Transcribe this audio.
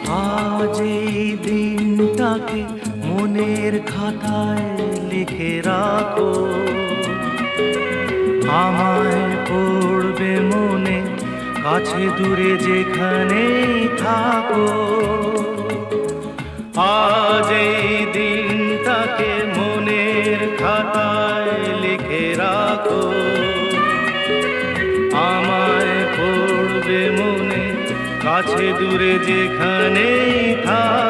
আজ এই দিনটাকে মনের খাতায় লিখে রাখো, আমায় পড়বে মনে, কাছে দূরে যেখানেই থাকো। আজ এই দিনটাকে মনের খাতায় লিখে রাখো, আমায় পড়বে মনে, কাছে দূরে যেখানেই থাকো।